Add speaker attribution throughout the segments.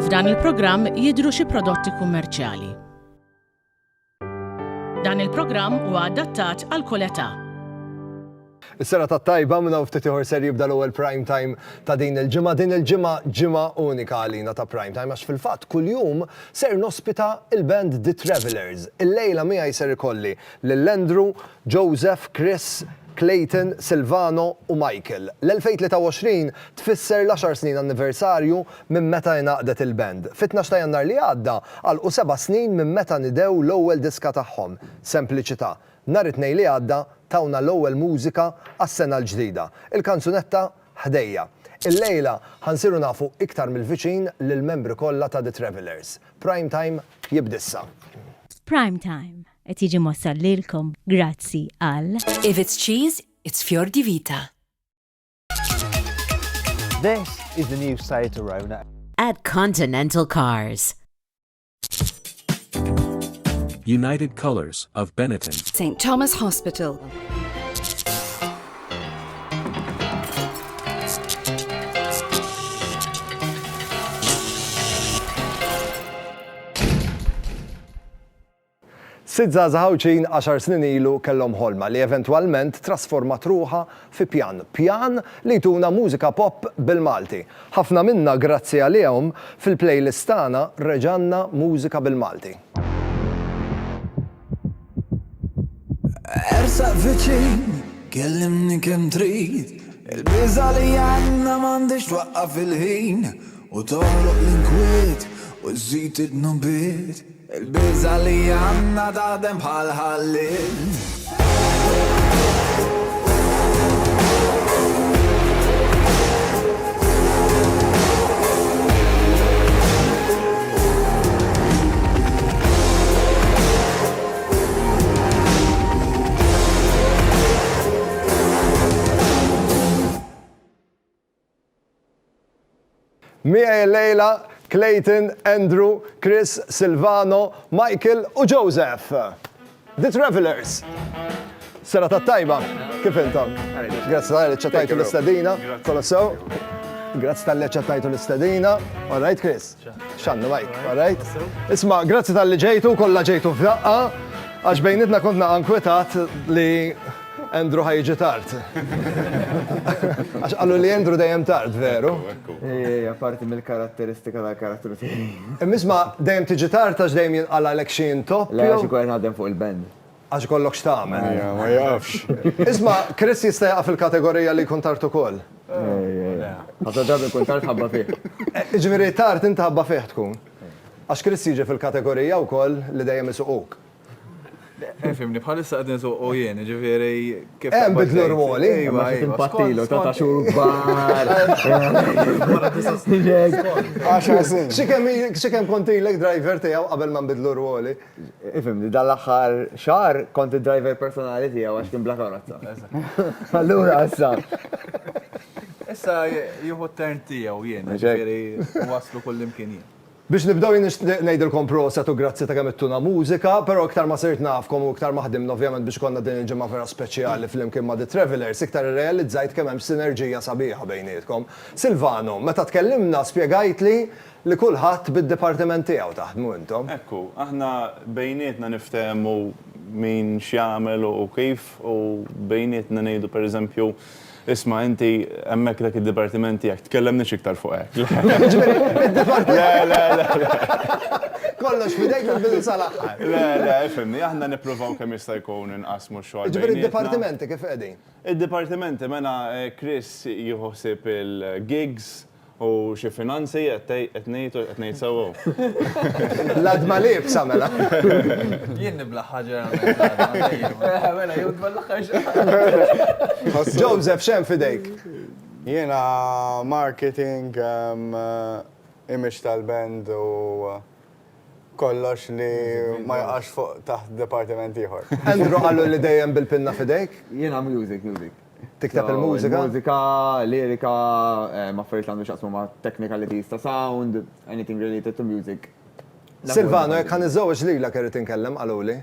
Speaker 1: F'dan il-programm jidhru xi prodotti kummerċjali. Dan il-programm huwa adattat għal kull età.
Speaker 2: Is-sena tat-tajba minna ftit ieħor ser jibda l-ewwel prime time ta' din il-ġimgħa. Din il-ġimgħa ġimgħa unika għalina ta' prime time għax fil-fatt kuljum ser nospita il-band The Travelers. Il-lejla miegħi ser ikolli lil Andrew, Joseph, Chris, Clayton, Silvano u Michael. L-2023 tfisser l-10 snin anniversarju minn meta jnaqdet il-band. Fit-12 ta' Jannar li għadda għalqu 7 snin minn meta nidew l-ewwel diska tagħhom, Sempliċità. Nhar it-tnejn li għadda tawna l-ewwel mużika għas-sena l-ġdida. Il-kanzunetta Ħdejja. Il-lejla ħansiru nafu iktar mill-viċin lill-membri kollha ta' The Travelers. Prime time jibdissa.
Speaker 3: Prime time. Et jiġi mossal lilkom grazzi għal.
Speaker 4: If it's cheese, it's Fior di Vita.
Speaker 5: This is the new Seat Arona.
Speaker 4: At Continental Cars.
Speaker 6: United Colors of Benetton.
Speaker 4: St. Thomas Hospital.
Speaker 2: Sitt żgħażagħ 10 snin ilu kellhom ħolma li eventwalment trasformat ruħha fi pjan. Pjan li jtuna mużika pop bil-Malti. Ħafna minna grazzi għalihom fil-playlist tagħna reġanna mużika bil-Malti.
Speaker 7: Ersaq viċin, kellimni kemm trid, il-biża li għandna m'għandix twaqqaf il-ħin u toħloq l-inkwiet u żżid id-nubiet. Il-biża li għandna taħdem bħal ħallil.
Speaker 2: Miegħi lejla Clayton, Andrew, Chris, Silvano, Michael u Joseph. The Travelers. Sena tat-tajba, kif intom? Grazzi tal-li ċattajtu l-istadina. Kolossew. Grazzi tal-li ċattajtu l-istadina. All right, Chris? Xannu, Mike, all right? Isma, grazzi tal-li ġejtu, kollha ġejtu f'daqqa, għax bejnitna kontna ankwetat li Andrew ħajġi tard. Għax għallu li Andrew dejjem tard, veru?
Speaker 5: Parti mill-karatteristika tal-karattru tiegħi.
Speaker 2: Imma dejjem tiġi tard għax dejjem jinqala lek xi top.
Speaker 5: Le għax ikun ħadem fuq il-band.
Speaker 2: Għax kollok x'tagħmel.
Speaker 5: Ma jafx.
Speaker 2: Isma' Chris jista' jaqa' fil-kategorija li jkun tard ukoll.
Speaker 5: Ħafna drabi kun tard ħabba fih.
Speaker 2: Ġifieri tard inti ħabba fih tkun. Għax Chris jiġi fil-kategorija wkoll li dejjem isuquk.
Speaker 8: Fimni, bħalissa għadin su u jien, ġifiri kif.
Speaker 2: Bidlu r-ruoli.
Speaker 5: Ma xi timpattilu ta' xhur kbar.
Speaker 2: X'ikemm kontilek driver tiegħu qabel ma nbidlu r-ruoli.
Speaker 5: Ifimni, dal-aħħar xahar kont id-driver personali tiegħu għax kien bla karozza. Allura issa.
Speaker 8: Issa jieħu t-tern tiegħu jien, ġifiri waslu kull imkien jien.
Speaker 2: Biex nibdaw ngħidilkom proset u grazzi ta' kemm ittuna mużika, però iktar ma sirt nafkom u iktar ma ħdimna ovvjament biex konna din il-ġimgħa vera speċjali flimkien ma' The Travelers, iktar irrealizzajt kemm hemm sinerġija sabiħa bejnietkom. Silvano, meta tkellimna spjegajtli li kulħadd bid-dipartiment tiegħu taħdmu intom.
Speaker 9: Ekku, aħna bejnietna niftehmu min x'jagħmel u kif u bejnietna ngħidu pereżempju isma' inti hemmhekk dak id-dipartiment tiegħek tkellemniex iktar fuq hekk. Le.
Speaker 2: Kollox fidejk mill-bidu sal-aħħar.
Speaker 9: Le, ifhimni, aħna nippruvaw kemm jista' jkun inqasmu x-xogħol.
Speaker 2: Ġifieri id-dipartimenti kif qegħdin?
Speaker 9: Id-dipartimenti mela Chris jieħu ħsieb il-gigs u xi finanzi qed ngħid sewwa.
Speaker 2: L-adma lieb samela.
Speaker 8: Jien nibla ħaġa. Mela jew tballaħ
Speaker 2: Joseph, x'hemm fidejk?
Speaker 10: Jiena marketing, image tal-band u kollox li ma jaqax fuq taħt departiment ieħor.
Speaker 2: Andrew qallu li dejjem bil-pinna fidejk?
Speaker 5: Jiena music.
Speaker 2: Tikteb il-mużika?
Speaker 5: Mużika, lirika, affarijiet għandu xaqsmu ma' technicalities ta' sound, anything related to music.
Speaker 2: Silvano, jekk ħan iżżewweġ lilek irid inkellem qaluli.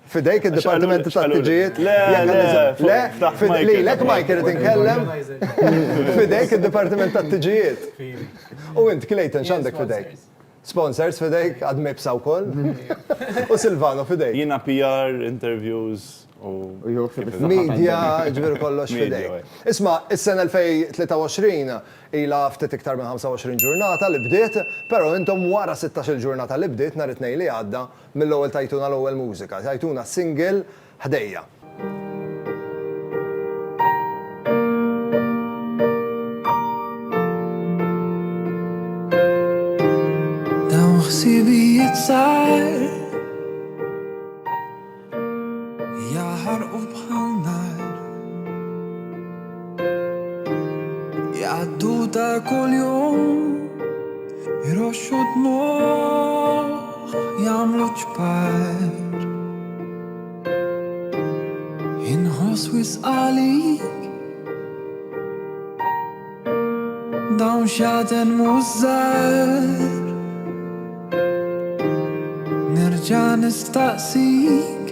Speaker 2: Fidejk id-Dipartiment tat-Tiġijiet?
Speaker 9: Le,
Speaker 2: li lek Mike irid inkellem. Fidejk id-Dipartiment tat-Tiġijiet. U int Clayton x'għandek fidejk? Sponsors fidejk, Admipsa wkoll? U Silvano fidejk?
Speaker 9: Jiena PR, interviews u
Speaker 2: Media, ġifieri kollox fidejk. Isma' is-sena 2023 ila ftit iktar minn 25 ġurnata li bdiet, però intom wara 16 ġurnata li bdiet nhar it-tnejn li għadda mill-ewwel tajtuna l-ewwel mużika, tajtuna single ħdejja.
Speaker 7: Dawn ħsibijiet sar jaħarqu bħal nar jgħaddu ta' kuljum jroxxu dmuħ jagħmlu ċpar inħoss wisq għalik dawn xaten mużżar nerġa' nistaqsik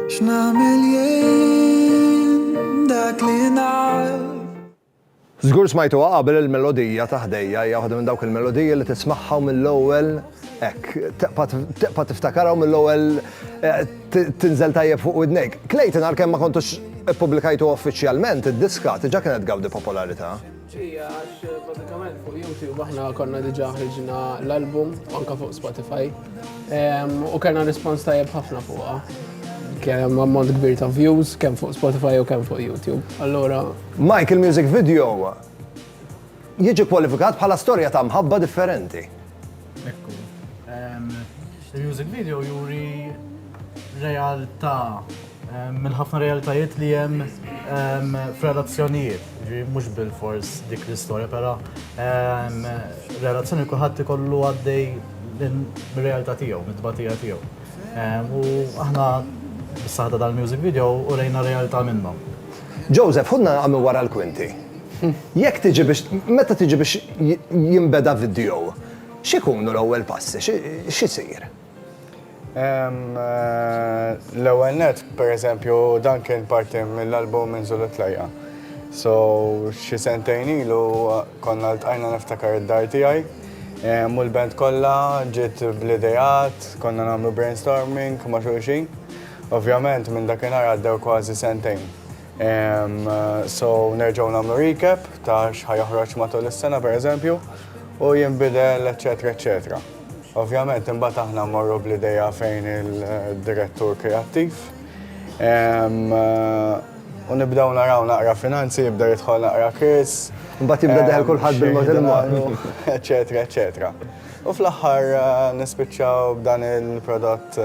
Speaker 7: x'nagħmel jien dak li naf.
Speaker 2: Żgur smajtu qabel il-melodija ta' ħdejja hija waħda minn dawk il-melodija li tismagħha mill-ewwel hekk teqpa' tiftakarha mill-ewwel tinżel tajjeb fuq widnejk. Clayton għalkemm ma kontux ippubblikajtu uffiċjalment id-diska diġà kienet gawdi popolarità.
Speaker 11: Ġija, għax pratikament fuq YouTube aħna konna diġà ħriġna l-album anke fuq Spotify u kellna rispons tajjeb ħafna fuqha. Kien ammont kbir ta' views kemm fuq Spotify u kemm fuq YouTube. Allura
Speaker 2: Mike, il-music video jiġi kwalifikat bħala storja ta' mħabba differenti.
Speaker 12: Ekku. Il-music video juri realtà minn ħafna realtajiet li hemm f'relazzjonijiet. Mhux bil-fors dik l-istorja, però relazzjoni kulħadd ikollu għaddej mir-realtà tiegħu, mid-tbatija tiegħu. U aħna bis-saħda dal-music video u rejna realtà minnhom.
Speaker 2: Joseph, ħudna għamil wara l-kwinti. Jekk tiġi biex, meta tiġi biex jinbeda video, x'ikunu l-ewwel passi, x'isir?
Speaker 10: L-ewwel net, pereżempju, dan kien parti mill-album minn Zulu Tlajja. So, xi sentejn ilu konna ltqajna niftakar id-dar tiegħi. U l-band kollha ġiet bl-idejat, konna nagħmlu brainstorming ma' xulxin. Ovvjament minn dakinhar għaddew kważi sentejn. So nerġgħu nagħmlu recap ta' x'ħajoħroġ matul is-sena pereżempju u jinbidel eċetera eċetera. Ovvjament imbagħad aħna mmorru bl-idea fejn il-direttur kreattiv. U nibdew naraw naqra finanzi, jibda jidħol naqra Chris.
Speaker 2: Mbagħad jibda deħel kulħadd bil-modell magħru,
Speaker 10: eċetera eċetera. U fl-aħħar nispiċċaw b'dan il-prodott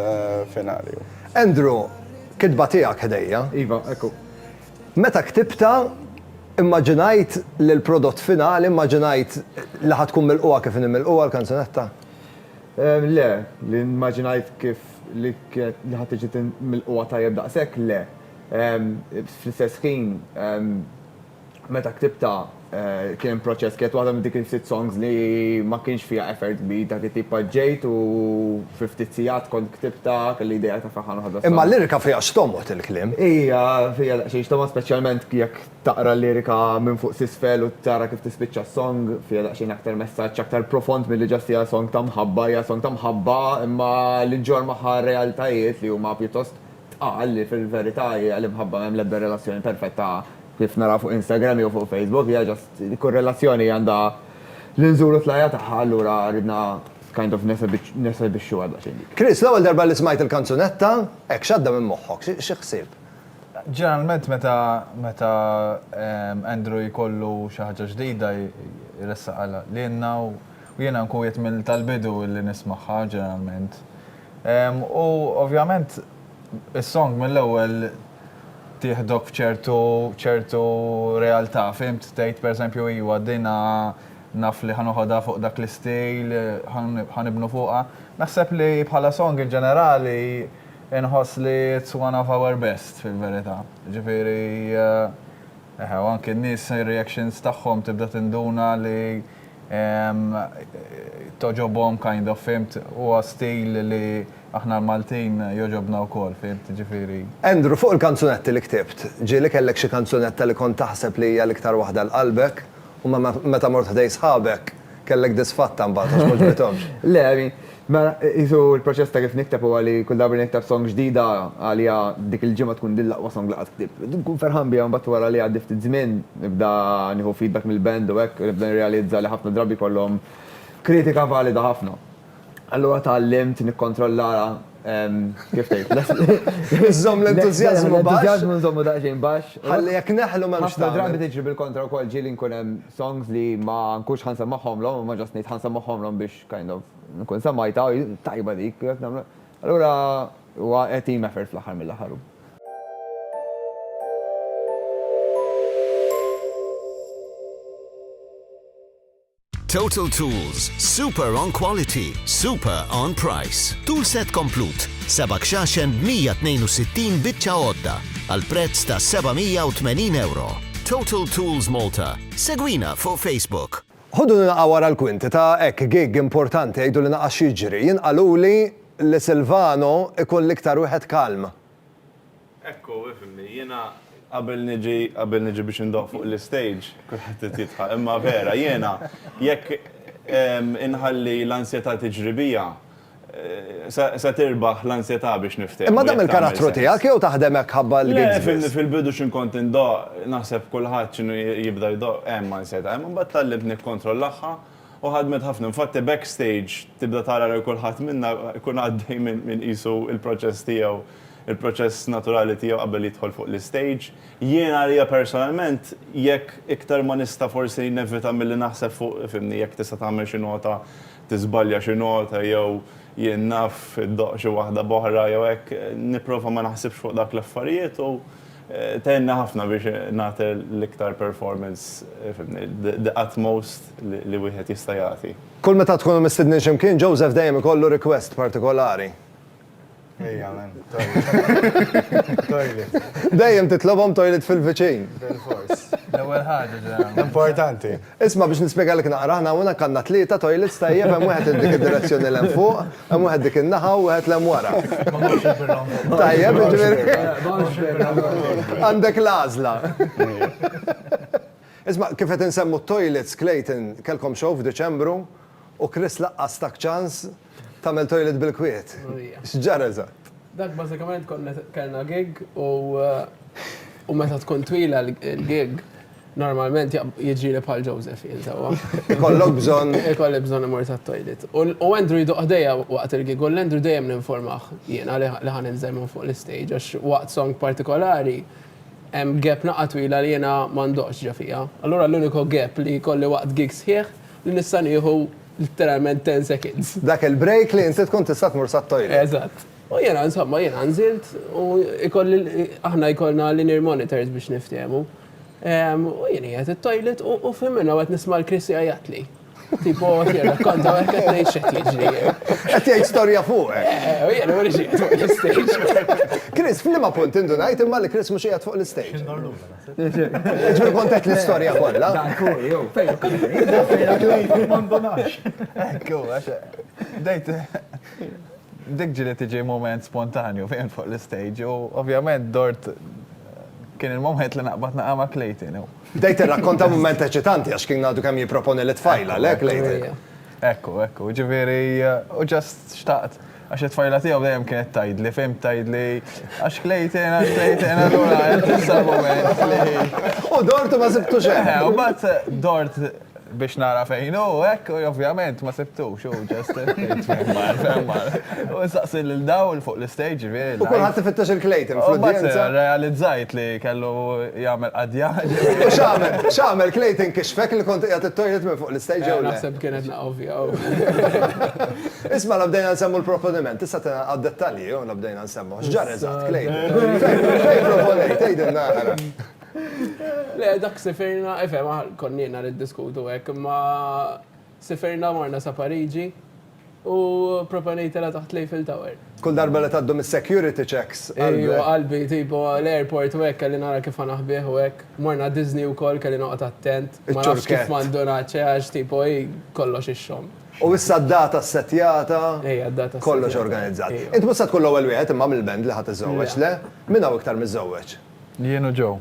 Speaker 10: finali.
Speaker 2: Andrew, kitba tiegħek ħdejja.
Speaker 5: Iva, ekku.
Speaker 2: Meta ktibta, immaġinajt li l-prodott finali, immaġinajt li ħatkun mill-qwa kif nimilquha l-kanzunetta?
Speaker 5: Le, li immaġinajt kif li ħadd tiġi mill-qwa tajjeb daqshekk, le. Fl-istess ħin, meta ktibta kien proċess kiet waħda minn dik il-sit songs li ma kienx fiha effort kbir ta' tip ġejt u 50 sigħat kont ktibta kelli idea ta' faħan ħadha.
Speaker 2: Imma l-lirika fiha x'tomot il-kliem.
Speaker 5: Ija, fiha daqsxejn x'tomot speċjalment jekk taqra l-lirika minn fuq s'isfel u tara kif tispiċċa s-song fiha daqsxejn aktar messaġġ aktar profond milli ġast hija song ta' mħabba, hija song ta' mħabba imma li ġor magħha realtajiet li huma pjuttost tqal li fil-verità hija li mħabba hemm l-ebda relazzjoni perfetta kif nara fuq Instagram u fuq Facebook, hija ġast korrelazzjoni għandha l-inżuru tlajja tagħha allura ridna kind of nesebixxu għadha xejn.
Speaker 2: Chris, l-ewwel darba li smajt il-kanzunetta, hekk x'għadda minn moħħok, xi ħsieb?
Speaker 8: Ġeneralment meta Andrew jkollu xi ħaġa ġdida jressaqha lilna u jiena nkun tal-bidu li nismagħha ġeneralment. U ovvjament is-song mill-ewwel tieħdok f'ċertu realtà, fimt tgħid pereżempju iwa dina naf li ħanoħodha fuq dak l-istil, ħanibnu fuqha. Naħseb li bħala song in ġenerali inħoss li it's one of our best fil-verità. Ġifieri anke n-nies reactions tagħhom tibda tinduna li toġobhom kind of fimt huwa stil li aħna l-Maltin joġobna wkoll fimt ġifieri.
Speaker 2: Andrew, fuq il-kanzunetti li ktibt, ġieli kellek xi kanzunetta li kont taħseb li hija l-iktar waħda l-qalbek u meta mort ħdej sħabek kellek disfatta mbagħad għax m'oġbithomx.
Speaker 5: Le, ma jisu il-proċess ta' kif nikteb huwa li kull darba niktab song ġdida għalija dik il-ġimgħa tkun dil-laqwa song li qatt ktib. Nkun ferħan biha mbagħad wara li għaddi ftit żmien nibda nieħu feedback mill-band u hekk nibda nirrealizza li ħafna drabi kollhom kritika valida ħafna. Allura tgħallimt nikkontrollara kif tgħid.
Speaker 2: Iżżomm l-entużjażmu baxx.
Speaker 5: L-entużjażmu nżommu daqsxejn baxx.
Speaker 2: Ħalli jekk neħlu m'hemmx
Speaker 5: ħafna drabi tiġri bil-kontra wkoll ġieli nkun hemm songs li ma nkunx ħansemmaħħomlhom u ma ġast ngħid ħansemmaħħomlhom biex kind of nkun semmajta tajba dik. Allura huwa team effort fl-aħħar mill-aħħar.
Speaker 13: Total Tools. Super on quality, super on price. Toolset komplut. Seba' xaxen b'162 biċċa għodda għal prezz ta' €780. Total Tools Malta. Segwina fuq Facebook.
Speaker 2: Ħodu naqgħu wara l-kwinti ta' hekk gig importanti jgħidu li naqgħa jiġri. Jinqaluli li Silvano ikun l-iktar wieħed kalm.
Speaker 9: Ekku, ifimni, jiena qabel niġi biex indoq fuq l-stage, kulħadd titħaq, imma vera, jiena jekk inħalli l-ansjetà tiġri bija, sa tirbaħ l-ansjetà biex nifteh.
Speaker 2: Imma dam il-karattru tiegħek jew taħdem hekk ħabba l-gigs.
Speaker 9: Fil-bidu x'inkont indoq, naħseb kulħadd x'inhu jibda jdoq hemm ansjetà, imma mbagħad tallimt nikkontrollahha u ħadmet ħafna. Infatti backstage tibda tara li kulħadd minna jkun għaddej minn qisu il-proċess tiegħu, il-proċess naturali tiegħu qabel jidħol fuq l-stage. Jiena għalija personalment jekk iktar ma nista' forsi nevita milli naħseb fuq fimni jekk tista' tagħmel xi nota, tiżbalja xi nota jew jien naf iddoq xi waħda boħra jew hekk nipprova ma naħsibx fuq dak l-affarijiet u tenna ħafna biex nagħti l-iktar performance the utmost li wieħed jista' jagħti.
Speaker 2: Kull meta tkunu mistednin x'imkien, Joseph dejjem ikollu request partikolari.
Speaker 10: Ejja, man, toilet.
Speaker 2: Dejjem titlobhom toilet fil-viċin.
Speaker 8: L-ewwel ħaġa
Speaker 10: importanti.
Speaker 2: Isma' biex nispjegalek naqra aħna hawnhekk għandna tlieta toilets tajjeb hemm wieħed dik id-direzzjoni l hemm fuq, hemm wieħed dik in-naħa u wieħed l hemm wara. Tajjeb, għandek l-għażla. Isma' kif qed insemmu toilets Clayton kellkom show f'Diċembru u Chris laqqas tak ċans tagħmel toilet bil-kwiet. X'ġara eżatt?
Speaker 11: Dak bażikament kellna gig u meta tkun twila l-gig normalment jiġri bħal Joseph jinsawa.
Speaker 2: Ikollok bżonn.
Speaker 11: Ikolli bżonn imur tat-toilet. U Andrew jduq ħdejja waqt il-gig u l-Andrew dejjem ninformah jiena li ħan inżel minn fuq l-istage għax waqt song partikolari hemm gap naqa' twila li jiena m'għandux ġa fiha. Allura l-uniku gap li jkolli waqt gig sħiħ li nista' nieħu literalment 10 seconds.
Speaker 2: Dak il-break li inti tkun tista' tmur sat-toilet.
Speaker 11: Eżatt. U jiena insomma jiena nżilt u aħna jkollna linear monitors biex niftehmu. U jien qiegħed it-toilet u fimminha qed nisma' l-Chris jgħid li. Tipo jiena konta hekk qed ngħid x'qed jiġri.
Speaker 2: Qed jgħid storja fuq hekk.
Speaker 11: U jiena wara xi fuq l-istage.
Speaker 2: Chris, f'liema punt indu ngħid imma li Chris mhux qiegħed fuq l-istage. Ġifier kont qed l-istorja kollha.
Speaker 8: Ekku, dejt dik ġieli tiġi moment spontanju fejn fuq l-istage u ovvjament dort kien il-moment li naqbad naqa' Clayton.
Speaker 2: Dejt irrakkonta mument eċitanti għax kien għadu kemm jipproponi li tfajla lek Clayton.
Speaker 8: Ekku, ġifieri u ġast xtaqt għax it-tfajla tiegħu dejjem kienet tgħidli, fim tgħidli għax Clayton allura qed issa l-moment li.
Speaker 2: U dortu ma sibtux hemm.
Speaker 8: U mbagħad dort biex nara fejn u hekk ovvjament ma sibtux u ġast femmar. U nsaqsi lil dawl fuq l-istage ġifieri.
Speaker 2: U kulħadd ifittex il-Clayton fl-udjenza.
Speaker 8: Realizzajt li kellu jagħmel qadjan.
Speaker 2: U x'għamel Clayton kixfek li kont qiegħed it-toilet minn fuq l-istage jew le?
Speaker 11: Naħseb kienet ovvja.
Speaker 2: Isma' bdejna nsemmu l-proponiment, issa għad-dettalji u bdejna nsemmu. X'ġara eżatt Clayton? Fejn proponejt tgħidilna ara.
Speaker 11: Le, dak sifirna, konnina niddiskutu hekk, imma sifirna marna sa Pariġi u proponejtela taħt l-Eiffel Tower.
Speaker 2: Kull darba li tgħaddu mis-security checks.
Speaker 11: Ejju, qalbi, tipo l-airport u hekk kelli nara kif ħanaħbih u hekk. Morna Disney wkoll kelli noqgħod attent. Ma nafx kif m'għandunat għax tipo kollox ix-xogħol.
Speaker 2: U issa d-data s-setjata, kollox organizzat. Inti mhux se tkun l-ewwel wieħed imma mill-band li ħadd iżżewweġ le? Min hawn iktar miżżewweġ?
Speaker 8: Jien u Joe.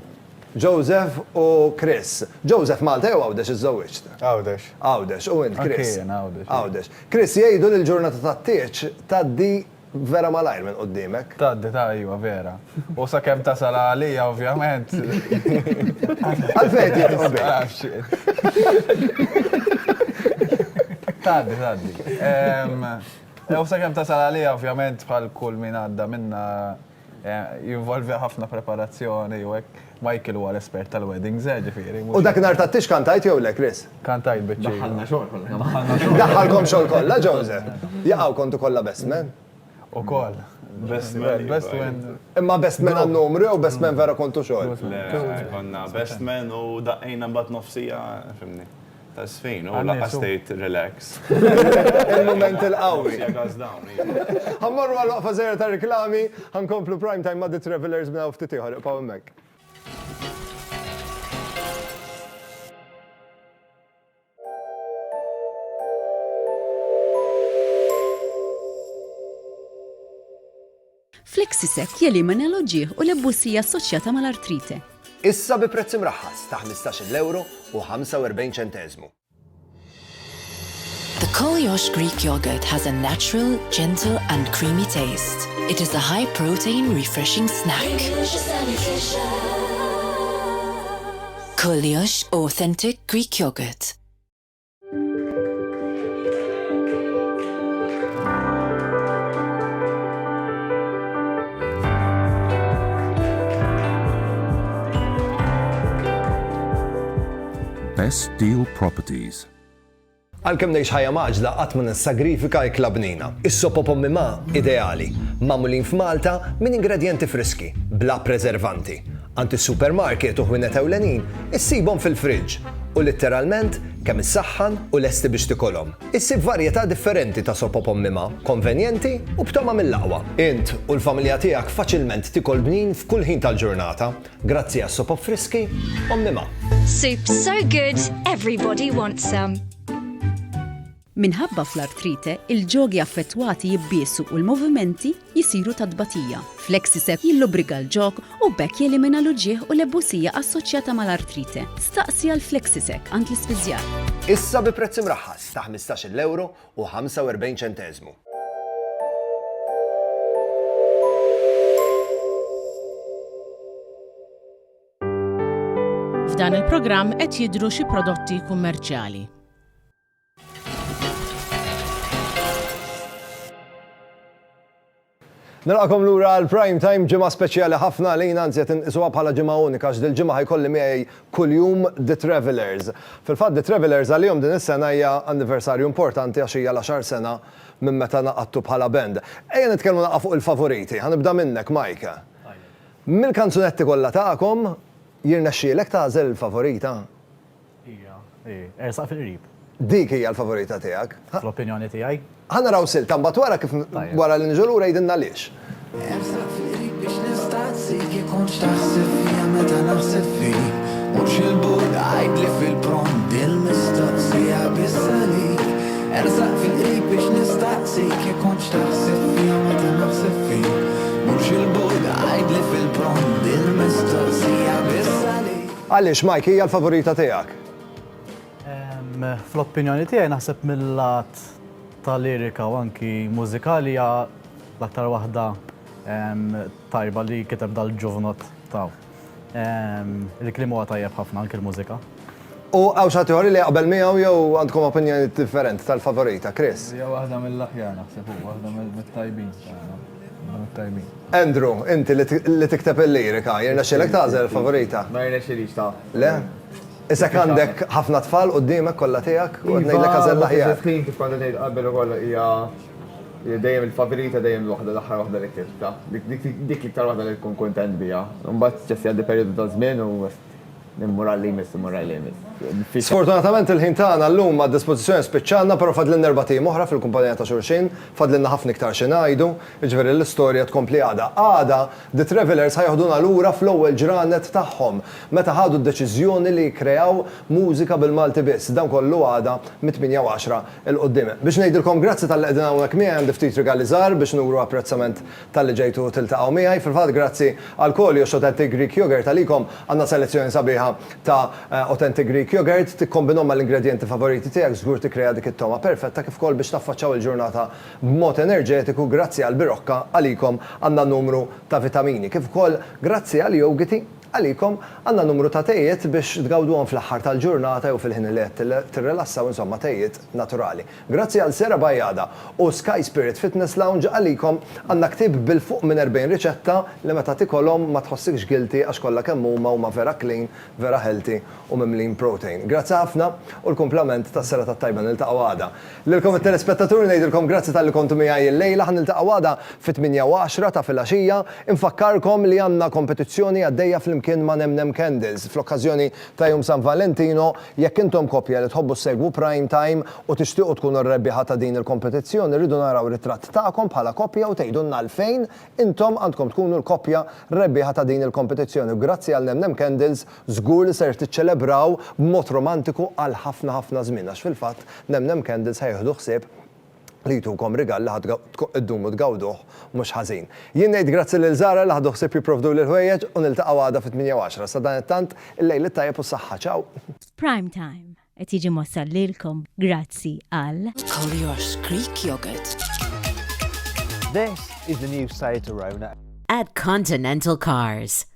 Speaker 2: Joseph u Chris. Joseph Malta jew Għawdex iżżewweġt?
Speaker 10: Għawdex.
Speaker 2: Għawdex, u int Chris.
Speaker 8: Għawdex.
Speaker 2: Għawdex. Chris jgħidu li l-ġurnata tat-tieċ tgħaddi vera malajr minn qudiemek.
Speaker 8: Tgħaddi tajwa vera. U sakemm tasal għalija ovvjament.
Speaker 2: Għalfejn jgħid
Speaker 8: Tgħaddi. U sakemm tasal għalija ovvjament bħal kull min għadda minna jinvolvi ħafna preparazzjoni u hekk. Michael huwa l-espert tal-weddings, ġifieri.
Speaker 2: U dak nhar tat-tiex kantajt jew le, Chris?
Speaker 8: Kantajt biċċi.
Speaker 5: Daħħalna xogħol kollha.
Speaker 2: Daħħalkom xogħol kollha, Joseph. Jaqgħu kontu kollha best man?
Speaker 8: Ukoll. Best man.
Speaker 2: Imma best man għan-numru jew best man vera kontu xogħol?
Speaker 9: Le, konna best man u daqqejna mbagħad nofsija, fimni. Ta' sfin, u laqqa state relax.
Speaker 2: Il-moment il-qawwi. Ħammorru għal waqfa żejra ta' riklami, ħankomplu prime time ma' The Travelers minna u ftit ieħor, iqgħu hemmhekk.
Speaker 14: Flexisec jelimina ġieħ u l-ebbusija assoċjata mal-artrite.
Speaker 2: Issa bi prezz imraħħas ta' 15 euro u 45 ċentesmu.
Speaker 4: The Koliosh Greek yogurt has a natural, gentle and creamy taste. It is a high-protein, refreshing snack. Koliosh Authentic Greek Yogurt.
Speaker 6: Best Deal Properties.
Speaker 2: Għalkemm ngħix ħajja maġla qatt ma nissagrifika jklabnina. Is-sopopom mima ideali, magħmulin f'Malta minn ingredjenti friski, bla preservanti. Għand is-supermarket u ħwienet ewlenin issibhom fil-friġġ u letteralment kemm issaħħan u lesti biex tikolhom. Issib varjetà differenti ta' sopopom mima, konvenjenti u b'toma mill-aqwa. Int u l-familja tiegħek faċilment tikol bnin f'kull ħin tal-ġurnata grazzi għas-sopop friski u mima.
Speaker 15: Soup so good, everybody wants some.
Speaker 14: Minħabba fl-artrite, il-ġogi affettwati jibbiesu u l-movimenti jisiru ta' dbatija. Flexisec jillubriga l-ġog u bekk jelimina l-ġieħ u l-ebbusija assoċjata mal-artrite. Staqsi għal-Flexisec għand l-ispiżjar.
Speaker 2: Issa bi prezz imraħħas ta' 15 euro u 45 ċentesmu.
Speaker 1: F'dan il-programm qed jidhru xi prodotti kummerċjali.
Speaker 2: Nilqakom lura għal prime time ġimgħa speċjali ħafna lejna nżiet inqisuha bħala ġimgħa unika x'dil ġimgħa ħajkolli miegħi kuljum The Travelers. Fil-fatt The Travelers għalihom din is-sena hija anniversarju importanti għax hija l-10 sena minn meta naqadtu bħala band. Ejja nitkellmu naqa' fuq il-favoriti, ħanibda minnek Majka. Mill-kanzunetti kollha tagħkom jirnexxielek tagħżel il-favorita?
Speaker 12: Ersaq fil-qrib.
Speaker 2: Dik hija l-favorita tiegħek?
Speaker 12: Fl-opinjoni tiegħi?
Speaker 2: Ħanaraw silta mbagħad wara kif wara li niġu lura jgħidilna għaliex.
Speaker 7: Ersaq fil-qrib biex nistaqsik jkunx taħseb fija meta naħseb fik. Mhux il-bud għajdli fil-prom dil-mistoqsija bis-salik. Ersaq fil-qrib biex nistaqsik jkunx taħseb fija meta naħseb fik. Mhux il-bud għajdli fil-prom dil-mistoqsija bis-salik.
Speaker 2: Għaliex Mike hija l-favorita tiegħek?
Speaker 12: Fl-opinjoni tiegħi naħseb mill-lat tal-lirika u anki mużikali hija l-aktar waħda tajba li kiteb dal-ġuvnot taw. Il-klim huwa tajjeb ħafna anki l-mużika.
Speaker 2: U għaw xatiħori li qabel miegħu jew għandkom opinjoni differenti tal-favorita, Chris?
Speaker 8: Hija waħda mill-aħjar naħseb hu, waħda mill-tajbin.
Speaker 2: Andrew, inti li tikteb il-lirika, jirnexxielek tagħżel il-favorita?
Speaker 5: Ma jirnexxielix ta'.
Speaker 2: Le? Isek għandek ħafna tfal qudiemek kollha tiegħek u qed ngħidlek għażel l-aħjar.
Speaker 5: Kif kont ngħid qabel ukoll hija dejjem il-favorita dejjem l-waħda l-aħħar waħda li ktibta. Dik l-iktar waħda li tkun kuntent biha. Mbagħad ġesti għandi perjodu ta' żmien u nimmura li jmiss, immura li jmiss.
Speaker 2: Sfortunatament il-ħin tagħna llum għad dispożizzjoni spiċċalna, però fadlin 4 tim oħra fil-kumpanija ta' xulxin, fadlinna ħafna iktar xi ngħidu, jiġifieri l-istorja tkompli għada. Għada The Travelers ħajħoduna lura fl-ewwel ġranet tagħhom meta ħadu d-deċiżjoni li jikkreaw mużika bil-Malti biss. Dan kollu għada mit-8 il-qudiem. Biex ngħidilkom grazzi tal-li qegħdin hawnhekk miegħi għandi ftit rigali żgħar biex nuru apprezzament tal-li ġejtu tiltaqgħu miegħi. Fil-fatt grazzi għal Koljox Authentic Greek Yogurt għalikom għandna selezzjoni sabiħa ta' Authentic Greek Yogurt tikkombinhom mal-ingredjenti favoriti tiegħek żgur tikkrea dik it-toma perfetta kif ukoll biex taffaċċaw il-ġurnata b'mod enerġetiku grazzi għal birokka għalikom għandna numru ta' vitamini. Kif ukoll grazzi għal yogiti għalikom għandna numru ta' tejjiet biex tgawduhom fl-aħħar tal-ġurnata jew fil-ħin li qed tirrilassaw insomma tejjiet naturali. Grazzi għal Sera Bajjada u Sky Spirit Fitness Lounge għalikom għandna ktib bil-fuq minn 40 riċetta li meta tikolhom ma tħossikx guilty għax kollha kemm huma vera clean, vera healthy u mimlin protein. Grazzi ħafna u l-kumplament tas-sera tat-tajba niltaqgħu għada. Lilkom it-telespettaturi ngħidilkom grazzi tal-li kontu miegħi l-lejla ħaniltaqgħu għada fit-8 u 10 ta' filgħaxija. Infakkarkom li għandna kompetizzjoni għaddejja flimkien ma' Nemnem Candles fl-okkażjoni ta' Jum San Valentino. Jekk intom koppja li tħobbu segwu Prime Time u tixtiequ tkunu r-rebbieħa ta' din il-kompetizzjoni, rridu naraw ritratt tagħkom bħala koppja u tgħidulna għalfejn intom għandkom tkunu l-koppja rebbieħa ta' din il-kompetizzjoni. U grazzi għal Nemnem Candles żgur li ser tiċċelebraw b'mod romantiku għal ħafna żmien għax fil-fatt Nemnem Candles ħejħdu ħsieb li jtukom rigal li id-dumu tgawduh mhux ħażin. Jien ngħid grazzi lil Zara li ħadu ħsieb jipprovdu lil ħwejjeġ u niltaqgħu għada fit-8 sa dan it-tant il-lejl it-tajjeb u s-saħħa ċaw.
Speaker 3: Prime Time qed jiġi mossal lilkom grazzi għal
Speaker 4: Koljox Greek Yogurt.
Speaker 16: This is the new Seat Arona
Speaker 1: at Continental Cars.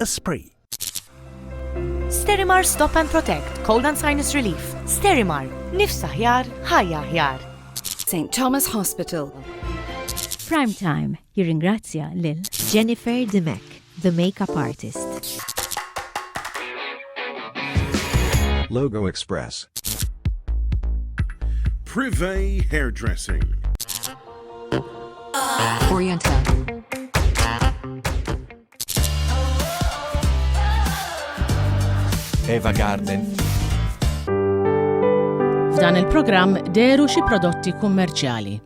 Speaker 17: Esprit.
Speaker 18: Sterimar Stop and Protect, Cold and Sinus Relief. Sterimar, nifsa ħjar, ħajja ħjar.
Speaker 14: St. Thomas Hospital.
Speaker 3: Prime Time jirringrazzja lil
Speaker 19: Jennifer Demek, the makeup artist.
Speaker 6: Logo Express.
Speaker 17: Privé Hairdressing.
Speaker 4: Oriental.
Speaker 17: Eva Garden.
Speaker 1: F'dan il-programm deru xi prodotti kummerċjali.